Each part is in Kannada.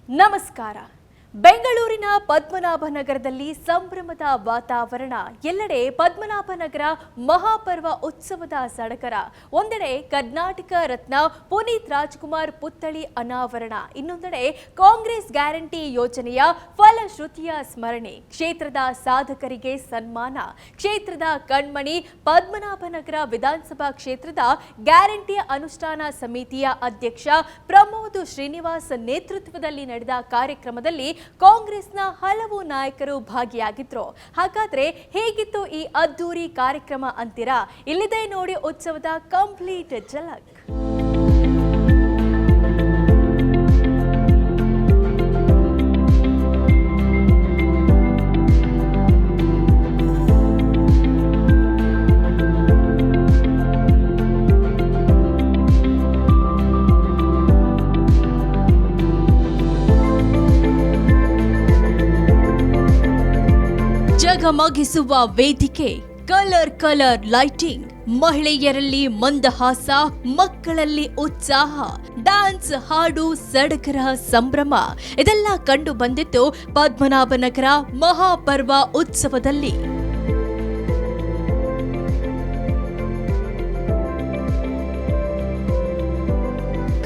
ನಮಸ್ಕಾರ. ಬೆಂಗಳೂರಿನ ಪದ್ಮನಾಭನಗರದಲ್ಲಿ ಸಂಭ್ರಮದ ವಾತಾವರಣ. ಎಲ್ಲೆಡೆ ಪದ್ಮನಾಭನಗರ ಮಹಾಪರ್ವ ಉತ್ಸವದ ಸಡಗರ. ಒಂದೆಡೆ ಕರ್ನಾಟಕ ರತ್ನ ಪುನೀತ್ ರಾಜ್ಕುಮಾರ್ ಪುತ್ಥಳಿ ಅನಾವರಣ, ಇನ್ನೊಂದೆಡೆ ಕಾಂಗ್ರೆಸ್ ಗ್ಯಾರಂಟಿ ಯೋಜನೆಯ ಫಲಶ್ರುತಿಯ ಸ್ಮರಣೆ. ಕ್ಷೇತ್ರದ ಸಾಧಕರಿಗೆ ಸನ್ಮಾನ. ಕ್ಷೇತ್ರದ ಕಣ್ಮಣಿ ಪದ್ಮನಾಭನಗರ ವಿಧಾನಸಭಾ ಕ್ಷೇತ್ರದ ಗ್ಯಾರಂಟಿ ಅನುಷ್ಠಾನ ಸಮಿತಿಯ ಅಧ್ಯಕ್ಷ ಪ್ರಮೋದ್ ಶ್ರೀನಿವಾಸ್ ನೇತೃತ್ವದಲ್ಲಿ ನಡೆದ ಕಾರ್ಯಕ್ರಮದಲ್ಲಿ ಕಾಂಗ್ರೆಸ್ನ ಹಲವು ನಾಯಕರು ಭಾಗಿಯಾಗಿದ್ರು. ಹಾಗಾದ್ರೆ ಹೇಗಿತ್ತು ಈ ಅದ್ದೂರಿ ಕಾರ್ಯಕ್ರಮ ಅಂತೀರಾ? ಇಲ್ಲಿದೆ ನೋಡಿ ಉತ್ಸವದ ಕಂಪ್ಲೀಟ್ ಝಲಕ್. ಜಗಮಗಿಸುವ ವೇದಿಕೆ, ಕಲರ್ ಲೈಟಿಂಗ್, ಮಹಿಳೆಯರಲ್ಲಿ ಮಂದಹಾಸ, ಮಕ್ಕಳಲ್ಲಿ ಉತ್ಸಾಹ, ಡ್ಯಾನ್ಸ್, ಹಾಡು, ಸಡಗರ, ಸಂಭ್ರಮ ಇದೆಲ್ಲ ಕಂಡು ಬಂದಿತ್ತು ಪದ್ಮನಾಭನಗರ ಮಹಾಪರ್ವ ಉತ್ಸವದಲ್ಲಿ.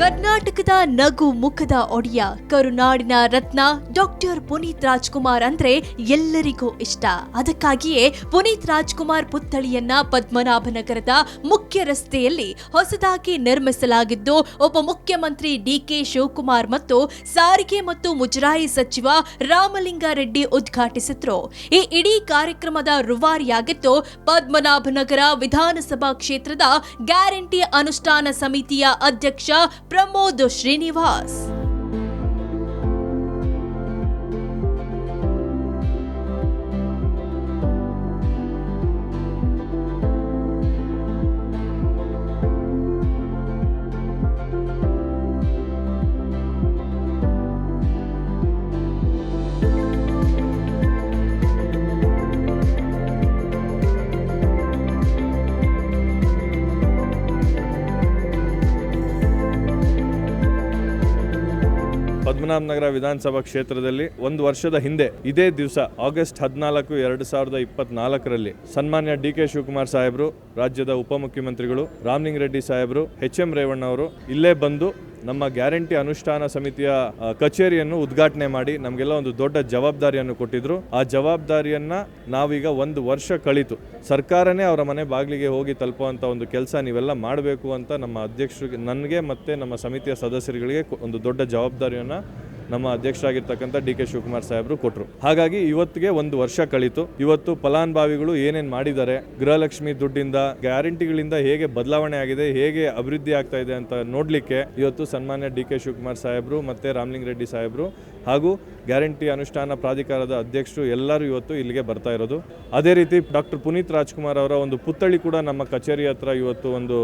ಕರ್ನಾಟಕದ ನಗು ಮುಖದ ಒಡೆಯ, ಕರುನಾಡಿನ ರತ್ನ ಡಾಕ್ಟರ್ ಪುನೀತ್ ರಾಜ್ಕುಮಾರ್ ಅಂದ್ರೆ ಎಲ್ಲರಿಗೂ ಇಷ್ಟ. ಅದಕ್ಕಾಗಿಯೇ ಪುನೀತ್ ರಾಜ್ಕುಮಾರ್ ಪುತ್ಥಳಿಯನ್ನ ಪದ್ಮನಾಭನಗರದ ಮುಖ್ಯ ರಸ್ತೆಯಲ್ಲಿ ಹೊಸದಾಗಿ ನಿರ್ಮಿಸಲಾಗಿದ್ದು, ಉಪಮುಖ್ಯಮಂತ್ರಿ ಡಿಕೆ ಶಿವಕುಮಾರ್ ಮತ್ತು ಸಾರಿಗೆ ಮತ್ತು ಮುಜರಾಯಿ ಸಚಿವ ರಾಮಲಿಂಗಾರೆಡ್ಡಿ ಉದ್ಘಾಟಿಸಿದ್ರು. ಈ ಇಡೀ ಕಾರ್ಯಕ್ರಮದ ರೂವಾರಿಯಾಗಿದ್ದು ಪದ್ಮನಾಭನಗರ ವಿಧಾನಸಭಾ ಕ್ಷೇತ್ರದ ಗ್ಯಾರಂಟಿ ಅನುಷ್ಠಾನ ಸಮಿತಿಯ ಅಧ್ಯಕ್ಷ ಪ್ರಮೋದ್ ಶ್ರೀನಿವಾಸ್. ಪದ್ಮನಾಭನಗರ ವಿಧಾನಸಭಾ ಕ್ಷೇತ್ರದಲ್ಲಿ ಒಂದು ವರ್ಷದ ಹಿಂದೆ ಇದೇ ದಿವಸ ಆಗಸ್ಟ್ 14, 2024ರಲ್ಲಿ ಸನ್ಮಾನ್ಯ ಡಿಕೆ ಶಿವಕುಮಾರ್ ಸಾಹೇಬರು, ರಾಜ್ಯದ ಉಪಮುಖ್ಯಮಂತ್ರಿಗಳು ರಾಮಲಿಂಗ ರೆಡ್ಡಿ ಸಾಹೇಬರು, HM ರೇವಣ್ಣ ಅವರು ಇಲ್ಲೇ ಬಂದು ನಮ್ಮ ಗ್ಯಾರಂಟಿ ಅನುಷ್ಠಾನ ಸಮಿತಿಯ ಕಚೇರಿಯನ್ನು ಉದ್ಘಾಟನೆ ಮಾಡಿ ನಮಗೆಲ್ಲ ಒಂದು ದೊಡ್ಡ ಜವಾಬ್ದಾರಿಯನ್ನು ಕೊಟ್ಟಿದ್ರು. ಆ ಜವಾಬ್ದಾರಿಯನ್ನ ನಾವೀಗ ಒಂದು ವರ್ಷ ಕಳಿತು ಸರ್ಕಾರನೇ ಅವರ ಮನೆ ಬಾಗಿಲಿಗೆ ಹೋಗಿ ತಲುಪುವಂತ ಒಂದು ಕೆಲಸ ನೀವೆಲ್ಲ ಮಾಡಬೇಕು ಅಂತ ನಮ್ಮ ಅಧ್ಯಕ್ಷರಿಗೆ, ನನಗೆ ಮತ್ತೆ ನಮ್ಮ ಸಮಿತಿಯ ಸದಸ್ಯರುಗಳಿಗೆ ಒಂದು ದೊಡ್ಡ ಜವಾಬ್ದಾರಿಯನ್ನ ನಮ್ಮ ಅಧ್ಯಕ್ಷರಾಗಿರ್ತಕ್ಕಂಥ ಡಿಕೆ ಶಿವಕುಮಾರ್ ಸಾಹೇಬರು ಕೊಟ್ಟರು. ಹಾಗಾಗಿ ಇವತ್ತಿಗೆ ಒಂದು ವರ್ಷ ಕಳಿತು. ಇವತ್ತು ಫಲಾನುಭವಿಗಳು ಏನೇನು ಮಾಡಿದ್ದಾರೆ, ಗೃಹಲಕ್ಷ್ಮಿ ದುಡ್ಡಿಂದ, ಗ್ಯಾರಂಟಿಗಳಿಂದ ಹೇಗೆ ಬದಲಾವಣೆ ಆಗಿದೆ, ಹೇಗೆ ಅಭಿವೃದ್ಧಿ ಆಗ್ತಾ ಇದೆ ಅಂತ ನೋಡ್ಲಿಕ್ಕೆ ಇವತ್ತು ಸನ್ಮಾನ್ಯ ಡಿಕೆ ಶಿವಕುಮಾರ್ ಸಾಹೇಬರು ಮತ್ತೆ ರಾಮಲಿಂಗ ರೆಡ್ಡಿ ಸಾಹೇಬರು ಹಾಗೂ ಗ್ಯಾರಂಟಿ ಅನುಷ್ಠಾನ ಪ್ರಾಧಿಕಾರದ ಅಧ್ಯಕ್ಷರು ಎಲ್ಲರೂ ಇವತ್ತು ಇಲ್ಲಿಗೆ ಬರ್ತಾ ಇರೋದು. ಅದೇ ರೀತಿ ಡಾಕ್ಟರ್ ಪುನೀತ್ ರಾಜ್ಕುಮಾರ್ ಅವರ ಒಂದು ಪುತ್ಥಳಿ ಕೂಡ ನಮ್ಮ ಕಚೇರಿ ಹತ್ರ ಇವತ್ತು ಒಂದು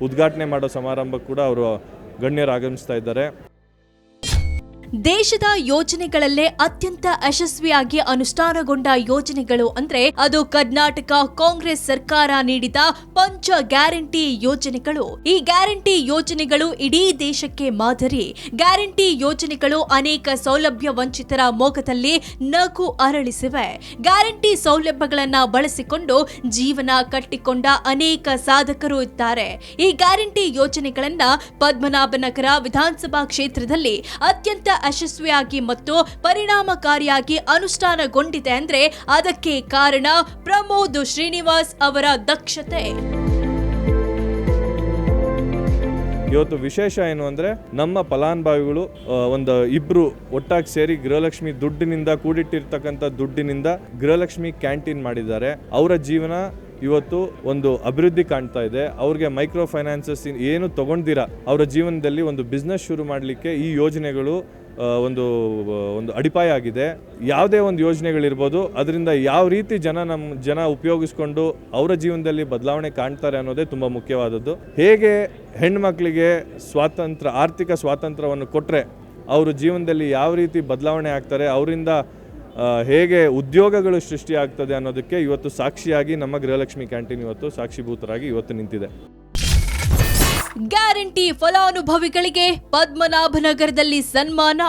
ಉದ್ಘಾಟನೆ ಮಾಡೋ ಸಮಾರಂಭ ಕೂಡ ಅವರು ಗಣ್ಯರು ಆಗಮಿಸ್ತಾ ಇದ್ದಾರೆ. ದೇಶದ ಯೋಜನೆಗಳಲ್ಲೇ ಅತ್ಯಂತ ಯಶಸ್ವಿಯಾಗಿ ಅನುಷ್ಠಾನಗೊಂಡ ಯೋಜನೆಗಳು ಅಂದ್ರೆ ಅದು ಕರ್ನಾಟಕ ಕಾಂಗ್ರೆಸ್ ಸರ್ಕಾರ ನೀಡಿದ ಪಂಚ ಗ್ಯಾರಂಟಿ ಯೋಜನೆಗಳು. ಈ ಗ್ಯಾರಂಟಿ ಯೋಜನೆಗಳು ಇಡೀ ದೇಶಕ್ಕೆ ಮಾದರಿ. ಗ್ಯಾರಂಟಿ ಯೋಜನೆಗಳು ಅನೇಕ ಸೌಲಭ್ಯ ವಂಚಿತರ ಮೊಗದಲ್ಲಿ ನಗು ಅರಳಿಸಿವೆ. ಗ್ಯಾರಂಟಿ ಸೌಲಭ್ಯಗಳನ್ನ ಬಳಸಿಕೊಂಡು ಜೀವನ ಕಟ್ಟಿಕೊಂಡ ಅನೇಕ ಸಾಧಕರು ಇದ್ದಾರೆ. ಈ ಗ್ಯಾರಂಟಿ ಯೋಜನೆಗಳನ್ನ ಪದ್ಮನಾಭನಗರ ವಿಧಾನಸಭಾ ಕ್ಷೇತ್ರದಲ್ಲಿ ಅತ್ಯಂತ ಯಶಸ್ವಿಯಾಗಿ ಮತ್ತು ಪರಿಣಾಮಕಾರಿಯಾಗಿ ಅನುಷ್ಠಾನಗೊಂಡಿದೆ ಅಂದ್ರೆ ಅದಕ್ಕೆ ಕಾರಣ ಪ್ರಮೋದ್ ಶ್ರೀನಿವಾಸ್ ಅವರ ದಕ್ಷತೆ. ಇವತ್ತು ವಿಶೇಷ ಏನು ಅಂದರೆ ನಮ್ಮ ಫಲಾನುಭವಿಗಳು ಒಂದು ಇಬ್ಬರು ಒಟ್ಟಾಗಿ ಸೇರಿ ಗೃಹಲಕ್ಷ್ಮಿ ದುಡ್ಡಿನಿಂದ ಕೂಡಿಟ್ಟಿರ್ತಕ್ಕಂಥ ದುಡ್ಡಿನಿಂದ ಗೃಹಲಕ್ಷ್ಮಿ ಕ್ಯಾಂಟೀನ್ ಮಾಡಿದ್ದಾರೆ. ಅವರ ಜೀವನ ಇವತ್ತು ಒಂದು ಅಭಿವೃದ್ಧಿ ಕಾಣ್ತಾ ಇದೆ. ಅವ್ರಿಗೆ ಮೈಕ್ರೋ ಫೈನಾನ್ಸಸ್ ಏನು ತಗೊಂಡಿರ ಅವರ ಜೀವನದಲ್ಲಿ ಒಂದು ಬಿಸ್ನೆಸ್ ಶುರು ಮಾಡಲಿಕ್ಕೆ ಈ ಯೋಜನೆಗಳು ಒಂದು ಅಡಿಪಾಯ ಆಗಿದೆ. ಯಾವುದೇ ಒಂದು ಯೋಜನೆಗಳಿರ್ಬೋದು, ಅದರಿಂದ ಯಾವ ರೀತಿ ಜನ ಉಪಯೋಗಿಸ್ಕೊಂಡು ಅವರ ಜೀವನದಲ್ಲಿ ಬದಲಾವಣೆ ಕಾಣ್ತಾರೆ ಅನ್ನೋದೇ ತುಂಬ ಮುಖ್ಯವಾದದ್ದು. ಹೇಗೆ ಹೆಣ್ಮಕ್ಳಿಗೆ ಸ್ವಾತಂತ್ರ್ಯ, ಆರ್ಥಿಕ ಸ್ವಾತಂತ್ರ್ಯವನ್ನು ಕೊಟ್ಟರೆ ಅವ್ರ ಜೀವನದಲ್ಲಿ ಯಾವ ರೀತಿ ಬದಲಾವಣೆ ಆಗ್ತಾರೆ, ಅವರಿಂದ ಹೇಗೆ ಉದ್ಯೋಗಗಳು ಸೃಷ್ಟಿಯಾಗ್ತದೆ ಅನ್ನೋದಕ್ಕೆ ಇವತ್ತು ಸಾಕ್ಷಿಯಾಗಿ ನಮ್ಮ ಗೃಹಲಕ್ಷ್ಮಿ ಕ್ಯಾಂಟೀನ್ ಇವತ್ತು ಸಾಕ್ಷಿಭೂತರಾಗಿ ಇವತ್ತು ನಿಂತಿದೆ. ಗ್ಯಾರಂಟಿ ಫಲಾನುಭವಿಗಳಿಗೆ ಪದ್ಮನಾಭನಗರದಲ್ಲಿ ಸನ್ಮಾನ.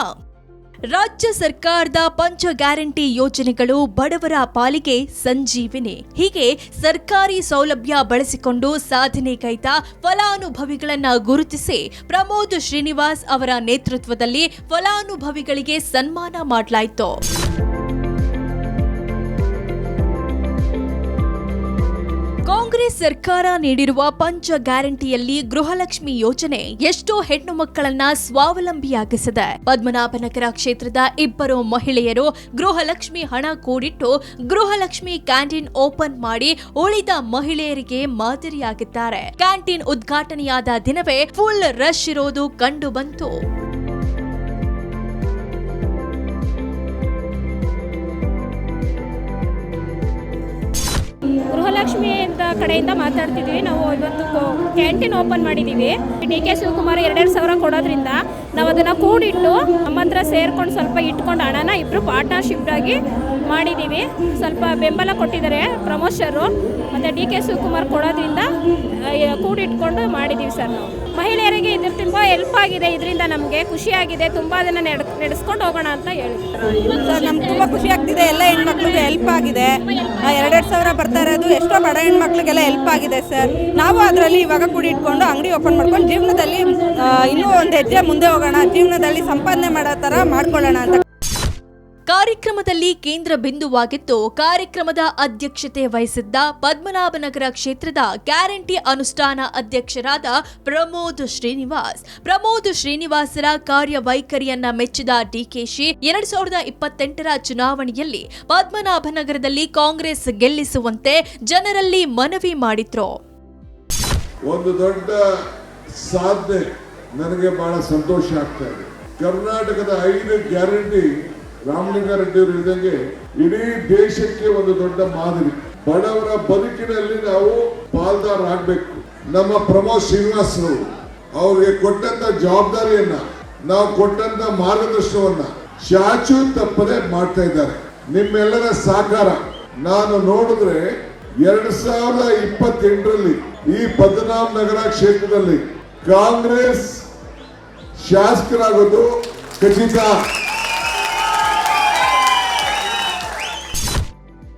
ರಾಜ್ಯ ಸರ್ಕಾರದ ಪಂಚ ಗ್ಯಾರಂಟಿ ಯೋಜನೆಗಳು ಬಡವರ ಪಾಲಿಗೆ ಸಂಜೀವಿನಿ. ಹೀಗೆ ಸರ್ಕಾರಿ ಸೌಲಭ್ಯ ಬಳಸಿಕೊಂಡು ಸಾಧನೆಗೈದ ಫಲಾನುಭವಿಗಳನ್ನ ಗುರುತಿಸಿ ಪ್ರಮೋದ್ ಶ್ರೀನಿವಾಸ್ ಅವರ ನೇತೃತ್ವದಲ್ಲಿ ಫಲಾನುಭವಿಗಳಿಗೆ ಸನ್ಮಾನ ಮಾಡಲಾಯಿತು. ಕಾಂಗ್ರೆಸ್ ಸರ್ಕಾರ ನೀಡಿರುವ ಪಂಚ ಗ್ಯಾರಂಟಿಯಲ್ಲಿ ಗೃಹಲಕ್ಷ್ಮಿ ಯೋಜನೆ ಎಷ್ಟೋ ಹೆಣ್ಣು ಮಕ್ಕಳನ್ನ ಸ್ವಾವಲಂಬಿಯಾಗಿಸಿದೆ. ಪದ್ಮನಾಭನಗರ ಕ್ಷೇತ್ರದ 2 ಮಹಿಳೆಯರು ಗೃಹಲಕ್ಷ್ಮಿ ಹಣ ಕೂಡಿಟ್ಟು ಗೃಹಲಕ್ಷ್ಮಿ ಕ್ಯಾಂಟೀನ್ ಓಪನ್ ಮಾಡಿ ಉಳಿದ ಮಹಿಳೆಯರಿಗೆ ಮಾದರಿಯಾಗಿದ್ದಾರೆ. ಕ್ಯಾಂಟೀನ್ ಉದ್ಘಾಟನೆಯಾದ ದಿನವೇ ಫುಲ್ ರಶ್ ಇರೋದು ಕಂಡು ಬಂತು. ಗೃಹಲಕ್ಷ್ಮಿ ಕಡೆಯಿಂದ ಮಾತಾಡ್ತಿದ್ವಿ. ನಾವು ಇವತ್ತು ಕ್ಯಾಂಟೀನ್ ಓಪನ್ ಮಾಡಿದ್ದೀವಿ. DK ಶಿವಕುಮಾರ್ 2,000 ಕೊಡೋದ್ರಿಂದ ನಾವು ಅದನ್ನು ಕೂಡಿಟ್ಟು ನಮ್ಮಂತ್ರ ಸೇರ್ಕೊಂಡು ಸ್ವಲ್ಪ ಇಟ್ಕೊಂಡು ಹಣನ ಇಬ್ಬರು ಪಾರ್ಟ್ನರ್ಶಿಪ್ ಆಗಿ ಮಾಡಿದ್ದೀವಿ. ಸ್ವಲ್ಪ ಬೆಂಬಲ ಕೊಟ್ಟಿದ್ದಾರೆ ಪ್ರಮೋದ್ ಸರ್ ಮತ್ತು DK ಶಿವಕುಮಾರ್ ಕೊಡೋದ್ರಿಂದ ಕೂಡಿಟ್ಕೊಂಡು ಮಾಡಿದ್ದೀವಿ ಸರ್. ನಾವು ಮಹಿಳೆಯರಿಗೆ ಇದ್ರ ತುಂಬ ಹೆಲ್ಪ್ ಆಗಿದೆ. ಇದರಿಂದ ನಮಗೆ ಖುಷಿಯಾಗಿದೆ. ತುಂಬ ಅದನ್ನು ನಡೆಸ್ಕೊಂಡು ಹೋಗೋಣ ಅಂತ ಹೇಳಿದ್ರು ಸರ್. ನಮ್ಗೆ ತುಂಬ ಖುಷಿ ಆಗ್ತಿದೆ. ಎಲ್ಲ ಹೆಣ್ಮಕ್ಳಿಗೆ ಹೆಲ್ಪ್ ಆಗಿದೆ. 2,000 ಬರ್ತಾ ಇರೋದು ಎಷ್ಟೋ ಬಡ ಹೆಣ್ಮಕ್ಳಿಗೆಲ್ಲ ಹೆಲ್ಪ್ ಆಗಿದೆ ಸರ್. ನಾವು ಅದರಲ್ಲಿ ಇವಾಗ ಕೂಡಿಟ್ಕೊಂಡು ಅಂಗಡಿ ಓಪನ್ ಮಾಡ್ಕೊಂಡು ಜೀವನದಲ್ಲಿ ಇನ್ನೂ ಒಂದು ಹೆಜ್ಜೆ ಮುಂದೆ ಹೋಗೋಣ, ಜೀವನದಲ್ಲಿ ಸಂಪಾದನೆ ಮಾಡೋ ಥರ ಮಾಡ್ಕೊಳ್ಳೋಣ ಅಂತ. ಕಾರ್ಯಕ್ರಮದಲ್ಲಿ ಕೇಂದ್ರ ಬಿಂದುವಾಗಿತ್ತು. ಕಾರ್ಯಕ್ರಮದ ಅಧ್ಯಕ್ಷತೆ ವಹಿಸಿದ್ದ ಪದ್ಮನಾಭನಗರ ಕ್ಷೇತ್ರದ ಗ್ಯಾರಂಟಿ ಅನುಷ್ಠಾನ ಅಧ್ಯಕ್ಷರಾದ ಪ್ರಮೋದ್ ಶ್ರೀನಿವಾಸರ ಕಾರ್ಯವೈಖರಿಯನ್ನ ಮೆಚ್ಚಿದ ಡಿಕೆಶಿ 2028ರ ಚುನಾವಣೆಯಲ್ಲಿ ಪದ್ಮನಾಭನಗರದಲ್ಲಿ ಕಾಂಗ್ರೆಸ್ ಗೆಲ್ಲಿಸುವಂತೆ ಜನರಲ್ಲಿ ಮನವಿ ಮಾಡಿದ್ರು. ಒಂದು ದೊಡ್ಡ ಸಾಧನೆ ನನಗೆ ಬಹಳ ಸಂತೋಷ ಆಗ್ತಾ ಇದೆ. ಕರ್ನಾಟಕದ 5 ಗ್ಯಾರಂಟಿ ರಾಮಲಿಂಗಾರೆಡ್ಡಿ ಅವರು ಹೇಳಿದಂಗೆ ಇಡೀ ದೇಶಕ್ಕೆ ಒಂದು ದೊಡ್ಡ ಮಾದರಿ. ಬಡವರ ಬದುಕಿನಲ್ಲಿ ನಾವು ಪಾಲ್ದಾರರಾಗಬೇಕು. ನಮ್ಮ ಪ್ರಮೋದ್ ಶ್ರೀನಿವಾಸ್ ಅವರಿಗೆ ಕೊಟ್ಟಂತ ಜವಾಬ್ದಾರಿಯನ್ನ, ನಾವು ಕೊಟ್ಟಂತ ಮಾರ್ಗದರ್ಶನವನ್ನ ಚಾಚೂ ತಪ್ಪದೆ ಮಾಡ್ತಾ ಇದ್ದಾರೆ. ನಿಮ್ಮೆಲ್ಲರ ಸಹಕಾರ ನಾನು ನೋಡಿದ್ರೆ 2028ರಲ್ಲಿ ಈ ಪದ್ಮನಾಭನಗರ ಕ್ಷೇತ್ರದಲ್ಲಿ ಕಾಂಗ್ರೆಸ್ ಶಾಸಕರಾಗೋದು ಖಚಿತ.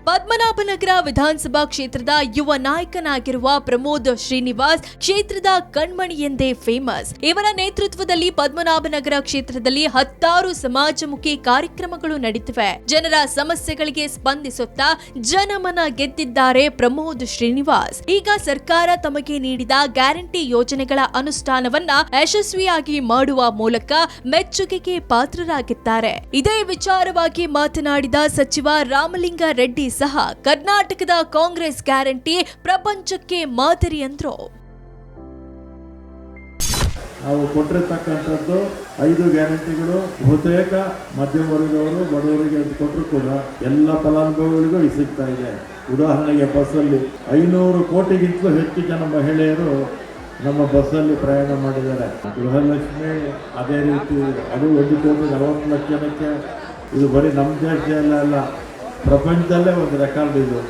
ಪದ್ಮನಾಭನಗರ ವಿಧಾನಸಭಾ ಕ್ಷೇತ್ರದ ಯುವ ನಾಯಕನಾಗಿರುವ ಪ್ರಮೋದ್ ಶ್ರೀನಿವಾಸ್ ಕ್ಷೇತ್ರದ ಕಣ್ಮಣಿ ಎಂದೇ ಫೇಮಸ್. ಇವರ ನೇತೃತ್ವದಲ್ಲಿ ಪದ್ಮನಾಭನಗರ ಕ್ಷೇತ್ರದಲ್ಲಿ 10 ಸಮಾಜಮುಖಿ ಕಾರ್ಯಕ್ರಮಗಳು ನಡೆದಿವೆ. ಜನರ ಸಮಸ್ಯೆಗಳಿಗೆ ಸ್ಪಂದಿಸುತ್ತಾ ಜನಮನ ಗೆದ್ದಿದ್ದಾರೆ ಪ್ರಮೋದ್ ಶ್ರೀನಿವಾಸ್. ಈಗ ಸರ್ಕಾರ ತಮಗೆ ನೀಡಿದ ಗ್ಯಾರಂಟಿ ಯೋಜನೆಗಳ ಅನುಷ್ಠಾನವನ್ನ ಯಶಸ್ವಿಯಾಗಿ ಮಾಡುವ ಮೂಲಕ ಮೆಚ್ಚುಗೆಗೆ ಪಾತ್ರರಾಗಿದ್ದಾರೆ. ಇದೇ ವಿಚಾರವಾಗಿ ಮಾತನಾಡಿದ ಸಚಿವ ರಾಮಲಿಂಗಾರೆಡ್ಡಿ ಸಹ ಕರ್ನಾಟಕದ ಕಾಂಗ್ರೆಸ್ ಗ್ಯಾರಂಟಿ ಪ್ರಪಂಚಕ್ಕೆ ಮಾದರಿ ಅಂದ್ರು. ನಾವು ಕೊಟ್ಟಿರ್ತಕ್ಕಂಥದ್ದು 5 ಗ್ಯಾರಂಟಿಗಳು ಬಹುತೇಕ ಮಧ್ಯಮ ವರ್ಗದವರು ಬಡವರಿಗೆ ಕೊಟ್ಟರು ಕೂಡ ಎಲ್ಲ ಫಲಾನುಭವಿಗಳಿಗೂ ಸಿಗ್ತಾ ಇದೆ. ಉದಾಹರಣೆಗೆ ಬಸ್ಸಲ್ಲಿ 500 ಕೋಟಿಗಿಂತಲೂ ಹೆಚ್ಚು ಜನ ಮಹಿಳೆಯರು ನಮ್ಮ ಬಸ್ಸಲ್ಲಿ ಪ್ರಯಾಣ ಮಾಡಿದ್ದಾರೆ. ಗೃಹಲಕ್ಷ್ಮಿ ಅದೇ ರೀತಿ ಅದು 1,40,00,000 ಜನಕ್ಕೆ. ಇದು ಬರೀ ನಮ್ಮ ದೇಶದಲ್ಲೇ ಅಲ್ಲ, ಪ್ರಪಂಚದಲ್ಲೇ ಒಂದು ರೆಕಾರ್ಡ್ ಇದು.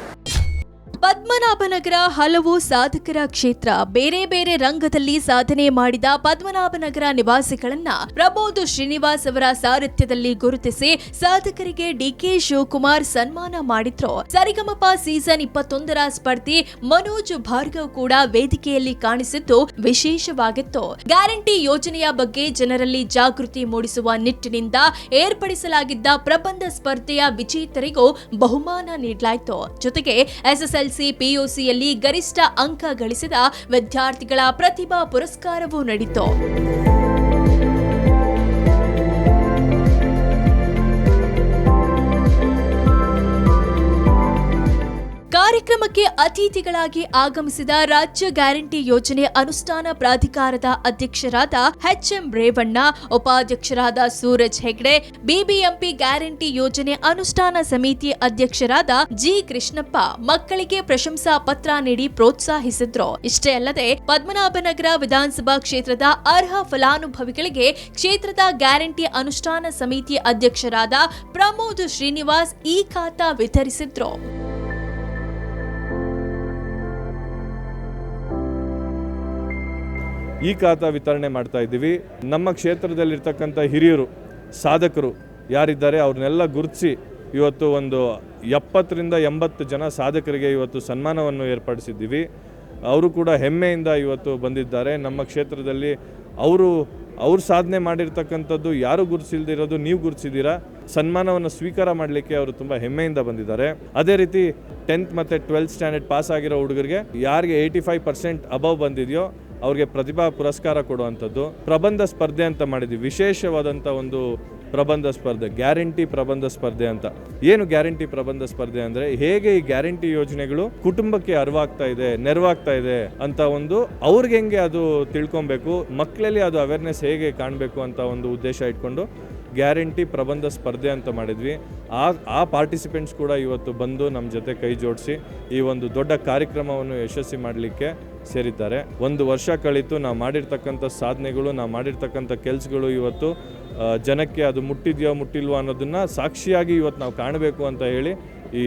ಪದ್ಮನಾಭನಗರ ಹಲವು ಸಾಧಕರ ಕ್ಷೇತ್ರ. ಬೇರೆ ಬೇರೆ ರಂಗದಲ್ಲಿ ಸಾಧನೆ ಮಾಡಿದ ಪದ್ಮನಾಭನಗರ ನಿವಾಸಿಗಳನ್ನ ಪ್ರಮೋದ್ ಶ್ರೀನಿವಾಸ್ ಅವರ ಸಾರಥ್ಯದಲ್ಲಿ ಗುರುತಿಸಿ ಸಾಧಕರಿಗೆ DK ಶಿವಕುಮಾರ್ ಸನ್ಮಾನ ಮಾಡಿದ್ರು. ಸರಿಗಮಪ ಸೀಸನ್ 21ರ ಸ್ಪರ್ಧಿ ಮನೋಜ್ ಭಾರ್ಗವ್ ಕೂಡ ವೇದಿಕೆಯಲ್ಲಿ ಕಾಣಿಸಿದ್ದು ವಿಶೇಷವಾಗಿತ್ತು. ಗ್ಯಾರಂಟಿ ಯೋಜನೆಯ ಬಗ್ಗೆ ಜನರಲ್ಲಿ ಜಾಗೃತಿ ಮೂಡಿಸುವ ನಿಟ್ಟಿನಿಂದ ಏರ್ಪಡಿಸಲಾಗಿದ್ದ ಪ್ರಬಂಧ ಸ್ಪರ್ಧೆಯ ವಿಜೇತರಿಗೂ ಬಹುಮಾನ ನೀಡಲಾಯಿತು. ಜೊತೆಗೆ SSLC PUCಯಲ್ಲಿ ಗರಿಷ್ಠ ಅಂಕ ಗಳಿಸಿದ ವಿದ್ಯಾರ್ಥಿಗಳ ಪ್ರತಿಭಾ ಪುರಸ್ಕಾರವೂ ನಡೆಯಿತು. ಕಾರ್ಯಕ್ರಮಕ್ಕೆ ಅತಿಥಿಗಳಾಗಿ ಆಗಮಿಸಿದ ರಾಜ್ಯ ಗ್ಯಾರಂಟಿ ಯೋಜನೆ ಅನುಷ್ಠಾನ ಪ್ರಾಧಿಕಾರದ ಅಧ್ಯಕ್ಷರಾದ HM ರೇವಣ್ಣ, ಉಪಾಧ್ಯಕ್ಷರಾದ ಸೂರಜ್ ಹೆಗ್ಡೆ, BBMP ಗ್ಯಾರಂಟಿ ಯೋಜನೆ ಅನುಷ್ಠಾನ ಸಮಿತಿ ಅಧ್ಯಕ್ಷರಾದ G ಕೃಷ್ಣಪ್ಪ ಮಕ್ಕಳಿಗೆ ಪ್ರಶಂಸಾ ಪತ್ರ ನೀಡಿ ಪ್ರೋತ್ಸಾಹಿಸಿದ್ರು. ಇಷ್ಟೇ ಅಲ್ಲದೆ ಪದ್ಮನಾಭನಗರ ವಿಧಾನಸಭಾ ಕ್ಷೇತ್ರದ ಅರ್ಹ ಫಲಾನುಭವಿಗಳಿಗೆ ಕ್ಷೇತ್ರದ ಗ್ಯಾರಂಟಿ ಅನುಷ್ಠಾನ ಸಮಿತಿ ಅಧ್ಯಕ್ಷರಾದ ಪ್ರಮೋದ್ ಶ್ರೀನಿವಾಸ್ ಈ ಖಾತಾ ವಿತರಿಸಿದ್ರು. ಈ ಖಾತಾ ವಿತರಣೆ ಮಾಡ್ತಾ ಇದ್ದೀವಿ. ನಮ್ಮ ಕ್ಷೇತ್ರದಲ್ಲಿರ್ತಕ್ಕಂಥ ಹಿರಿಯರು, ಸಾಧಕರು ಯಾರಿದ್ದಾರೆ ಅವ್ರನ್ನೆಲ್ಲ ಗುರುತಿಸಿ ಇವತ್ತು ಒಂದು 70 ರಿಂದ 80 ಜನ ಸಾಧಕರಿಗೆ ಇವತ್ತು ಸನ್ಮಾನವನ್ನು ಏರ್ಪಡಿಸಿದ್ದೀವಿ. ಅವರು ಕೂಡ ಹೆಮ್ಮೆಯಿಂದ ಇವತ್ತು ಬಂದಿದ್ದಾರೆ. ನಮ್ಮ ಕ್ಷೇತ್ರದಲ್ಲಿ ಅವ್ರು ಸಾಧನೆ ಮಾಡಿರ್ತಕ್ಕಂಥದ್ದು ಯಾರು ಗುರುತಿಸಿಲ್ದಿರೋದು ನೀವು ಗುರುತಿಸಿದ್ದೀರಾ. ಸನ್ಮಾನವನ್ನು ಸ್ವೀಕಾರ ಮಾಡಲಿಕ್ಕೆ ಅವರು ತುಂಬ ಹೆಮ್ಮೆಯಿಂದ ಬಂದಿದ್ದಾರೆ. ಅದೇ ರೀತಿ 10th ಮತ್ತು 12th ಸ್ಟ್ಯಾಂಡರ್ಡ್ ಪಾಸ್ ಆಗಿರೋ ಹುಡುಗರಿಗೆ ಯಾರಿಗೆ 85% ಅಬವ್ ಬಂದಿದೆಯೋ ಅವ್ರಿಗೆ ಪ್ರತಿಭಾ ಪುರಸ್ಕಾರ ಕೊಡುವಂಥದ್ದು. ಪ್ರಬಂಧ ಸ್ಪರ್ಧೆ ಅಂತ ಮಾಡಿದ್ವಿ, ವಿಶೇಷವಾದಂಥ ಒಂದು ಪ್ರಬಂಧ ಸ್ಪರ್ಧೆ, ಗ್ಯಾರಂಟಿ ಪ್ರಬಂಧ ಸ್ಪರ್ಧೆ ಅಂತ. ಏನು ಗ್ಯಾರಂಟಿ ಪ್ರಬಂಧ ಸ್ಪರ್ಧೆ ಅಂದರೆ ಹೇಗೆ ಈ ಗ್ಯಾರಂಟಿ ಯೋಜನೆಗಳು ಕುಟುಂಬಕ್ಕೆ ನೆರವಾಗ್ತಾ ಇದೆ ಅಂತ ಒಂದು ಅವ್ರಿಗೆ ಹೆಂಗೆ ಅದು ತಿಳ್ಕೊಬೇಕು, ಮಕ್ಕಳಲ್ಲಿ ಅದು ಅವೇರ್ನೆಸ್ ಹೇಗೆ ಕಾಣಬೇಕು ಅಂತ ಒಂದು ಉದ್ದೇಶ ಇಟ್ಕೊಂಡು ಗ್ಯಾರಂಟಿ ಪ್ರಬಂಧ ಸ್ಪರ್ಧೆ ಅಂತ ಮಾಡಿದ್ವಿ. ಆ ಪಾರ್ಟಿಸಿಪೆಂಟ್ಸ್ ಕೂಡ ಇವತ್ತು ಬಂದು ನಮ್ಮ ಜೊತೆ ಕೈ ಜೋಡಿಸಿ ಈ ಒಂದು ದೊಡ್ಡ ಕಾರ್ಯಕ್ರಮವನ್ನು ಯಶಸ್ವಿ ಮಾಡಲಿಕ್ಕೆ ಸೇರಿದ್ದಾರೆ. ಒಂದು ವರ್ಷ ಕಳಿತು ನಾವು ಮಾಡಿರ್ತಕ್ಕಂಥ ಸಾಧನೆಗಳು, ನಾವು ಮಾಡಿರ್ತಕ್ಕಂಥ ಕೆಲಸಗಳು ಇವತ್ತು ಜನಕ್ಕೆ ಅದು ಮುಟ್ಟಿಲ್ವೋ ಅನ್ನೋದನ್ನು ಸಾಕ್ಷಿಯಾಗಿ ಇವತ್ತು ನಾವು ಕಾಣಬೇಕು ಅಂತ ಹೇಳಿ ಈ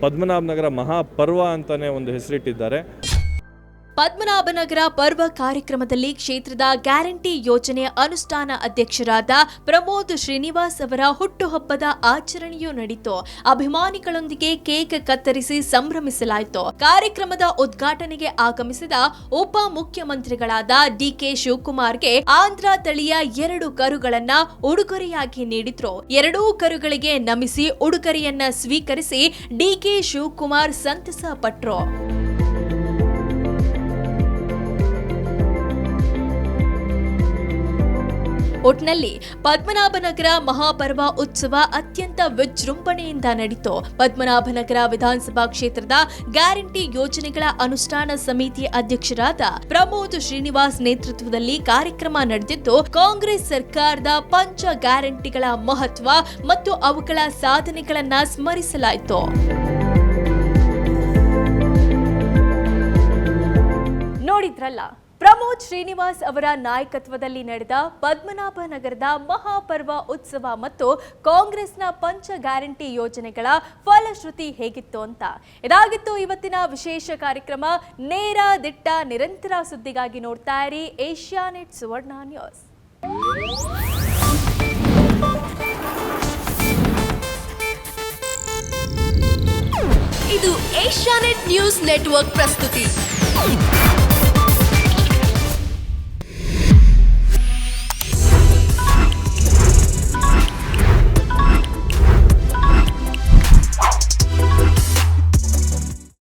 ಪದ್ಮನಾಭನಗರ ಮಹಾಪರ್ವ ಅಂತಲೇ ಒಂದು ಹೆಸರಿಟ್ಟಿದ್ದಾರೆ. ಪದ್ಮನಾಭನಗರ ಪರ್ವ ಕಾರ್ಯಕ್ರಮದಲ್ಲಿ ಕ್ಷೇತ್ರದ ಗ್ಯಾರಂಟಿ ಯೋಜನೆಯ ಅನುಷ್ಠಾನ ಅಧ್ಯಕ್ಷರಾದ ಪ್ರಮೋದ್ ಶ್ರೀನಿವಾಸ್ ಅವರ ಹುಟ್ಟುಹಬ್ಬದ ಆಚರಣೆಯೂ ನಡೆಯಿತು. ಅಭಿಮಾನಿಗಳೊಂದಿಗೆ ಕೇಕ್ ಕತ್ತರಿಸಿ ಸಂಭ್ರಮಿಸಲಾಯಿತು. ಕಾರ್ಯಕ್ರಮದ ಉದ್ಘಾಟನೆಗೆ ಆಗಮಿಸಿದ ಉಪ ಮುಖ್ಯಮಂತ್ರಿಗಳಾದ ಡಿಕೆ ಶಿವಕುಮಾರ್ಗೆ ಆಂಧ್ರ ತಳಿಯ 2 ಕರುಗಳನ್ನ ಉಡುಗೊರೆಯಾಗಿ ನೀಡಿದ್ರು. 2 ಕರುಗಳಿಗೆ ನಮಿಸಿ ಉಡುಗೊರೆಯನ್ನ ಸ್ವೀಕರಿಸಿ ಡಿಕೆ ಶಿವಕುಮಾರ್ ಸಂತಸ ಪಟ್ರು. ಒಟ್ನಲ್ಲಿ ಪದ್ಮನಾಭನಗರ ಮಹಾಪರ್ವ ಉತ್ಸವ ಅತ್ಯಂತ ವಿಜೃಂಭಣೆಯಿಂದ ನಡೆಯಿತು. ಪದ್ಮನಾಭನಗರ ವಿಧಾನಸಭಾ ಕ್ಷೇತ್ರದ ಗ್ಯಾರಂಟಿ ಯೋಜನೆಗಳ ಅನುಷ್ಠಾನ ಸಮಿತಿ ಅಧ್ಯಕ್ಷರಾದ ಪ್ರಮೋದ್ ಶ್ರೀನಿವಾಸ್ ನೇತೃತ್ವದಲ್ಲಿ ಕಾರ್ಯಕ್ರಮ ನಡೆದಿದ್ದು, ಕಾಂಗ್ರೆಸ್ ಸರ್ಕಾರದ ಪಂಚ ಗ್ಯಾರಂಟಿಗಳ ಮಹತ್ವ ಮತ್ತು ಅವುಗಳ ಸಾಧನೆಗಳನ್ನ ಸ್ಮರಿಸಲಾಯಿತು. ನೋಡಿದ್ರಲ್ಲ, ಪ್ರಮೋದ್ ಶ್ರೀನಿವಾಸ್ ಅವರ ನಾಯಕತ್ವದಲ್ಲಿ ನಡೆದ ಪದ್ಮನಾಭನಗರದ ಮಹಾಪರ್ವ ಉತ್ಸವ ಮತ್ತು ಕಾಂಗ್ರೆಸ್ನ ಪಂಚ ಗ್ಯಾರಂಟಿ ಯೋಜನೆಗಳ ಫಲಶ್ರುತಿ ಹೇಗಿತ್ತು ಅಂತ. ಇದಾಗಿತ್ತು ಇವತ್ತಿನ ವಿಶೇಷ ಕಾರ್ಯಕ್ರಮ. ನೇರ ದಿಟ್ಟ ನಿರಂತರ ಸುದ್ದಿಗಾಗಿ ನೋಡ್ತಾ ಇರಿ ಏಷ್ಯಾನೆಟ್ ಸುವರ್ಣ ನ್ಯೂಸ್. ಇದು ಏಷ್ಯಾನೆಟ್ ನ್ಯೂಸ್ ನೆಟ್ವರ್ಕ್ ಪ್ರಸ್ತುತಿ.